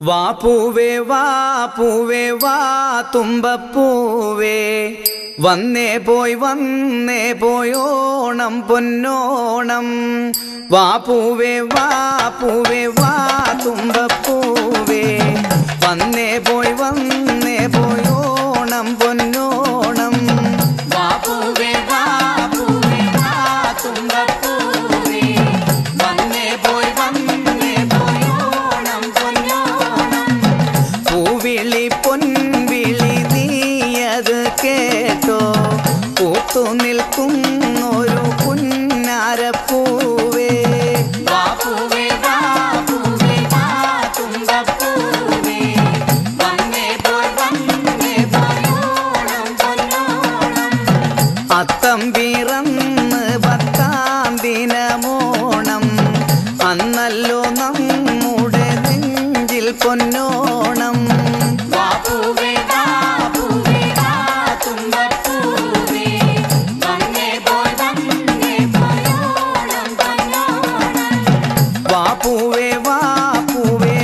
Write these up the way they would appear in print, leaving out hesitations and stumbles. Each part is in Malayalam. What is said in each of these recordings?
വാപ്പൂവേ വാപ്പൂവേ വാ തുമ്പപ്പൂവേ വന്നേ പോയി ഓണം പൊന്നോണം. വാപ്പൂവേ വാപ്പൂവേ വാ തുമ്പപ്പൂവേ വന്നേ പോയി ഓണം പൊന്നോണം. വാപ്പൂവേ വാപ്പൂവേ വാ തുമ്പപ്പൂവേ വന്നേ പോയി ഓണം പൊന്നോണം. പൂവിളി പൊൻവിളി നീയത് കേട്ടോ പൂത്തു നിൽക്കും ഒരു പുന്നാരപ്പൂവേ. വാപ്പൂവേ വാപ്പൂവേ വാ തുമ്പപ്പൂവേ വന്നേ പോയി ഓണം പൊന്നോണം. അത്തം പിറന്ന് 10-ാം ദിനമോണം അന്നല്ലോ നമ്മുടെ നെഞ്ചിൽ പൊന്നോണം. വാപ്പൂവേ വാപ്പൂവേ വാ തുമ്പപ്പൂവേ വന്നേ പോയി ഓണം പൊന്നോണം. വാപ്പൂവേ വാപ്പൂവേ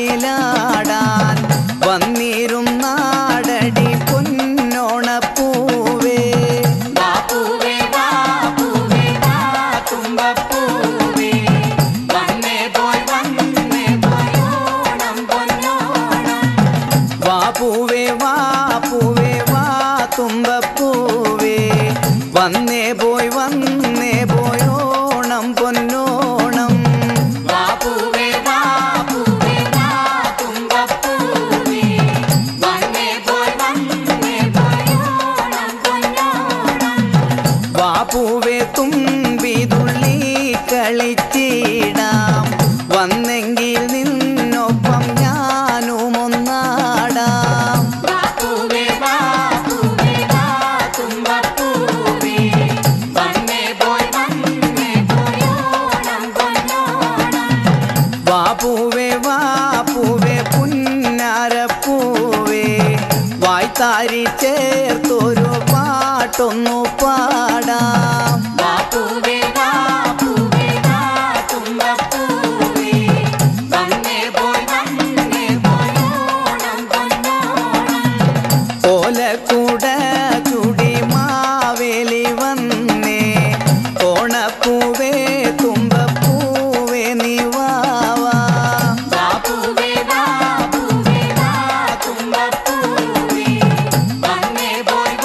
ഊഞ്ഞാലിലാടാൻ വന്നിരുന്നാടടി പൊന്നോണപ്പൂവേ. വാപ്പൂവേ വാപ്പൂവേ വാ തുമ്പപ്പൂവേ വന്നേ പോയി ഓണം പൊന്നോണം. വാപ്പൂവേ വാപ്പൂവേ വാ തുമ്പപ്പൂവേ വന്നേ പോയി ഓണം പൊന്നോണം. വാപ്പൂവേ വാപ്പൂവേ വാ തുമ്പപ്പൂവേ വന്നേ പോയി ഓണം പൊന്നോണം. വാപ്പൂവേ തുമ്പിതുള്ളി കളിച്ചിടാം വന്നെങ്കിൽ നിന്നൊപ്പം ഞാനും ഒന്നാടാം. വാപ്പൂവേ വാപ്പൂവേ വാ തുമ്പപ്പൂവേ വന്നേ പോയി ഓണം പൊന്നോണം. വാപ്പൂവേ വാപ്പൂവേ പുന്നാരപ്പൂവേ വായ്ത്താരി ചേർത്തൊരു പാട്ടൊന്നു പാടാം. വാപ്പൂവേ വാപ്പൂവേ വാ തുമ്പപ്പൂവേ വന്നേ പോയി ഓണം പൊന്നോണം. ഓലക്കൂട ചുടി മാവേലി വന്നേ ഓണപ്പൂവേ തുമ്പപ്പൂവേ നീ വാവാ. വാപ്പൂവേ വാപ്പൂവേ വാ തുമ്പപ്പൂവേ വന്നേ പോയി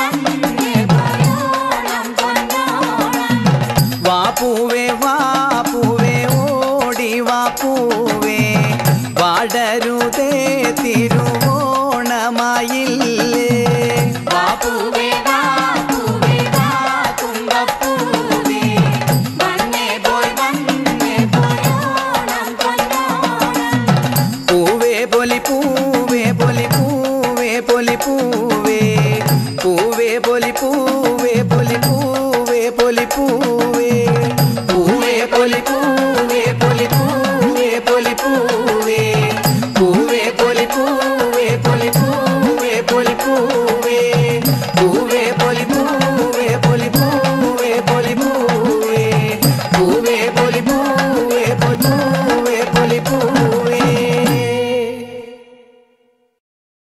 ഓണം പൊന്നോണം. വാപ്പൂവേ വാ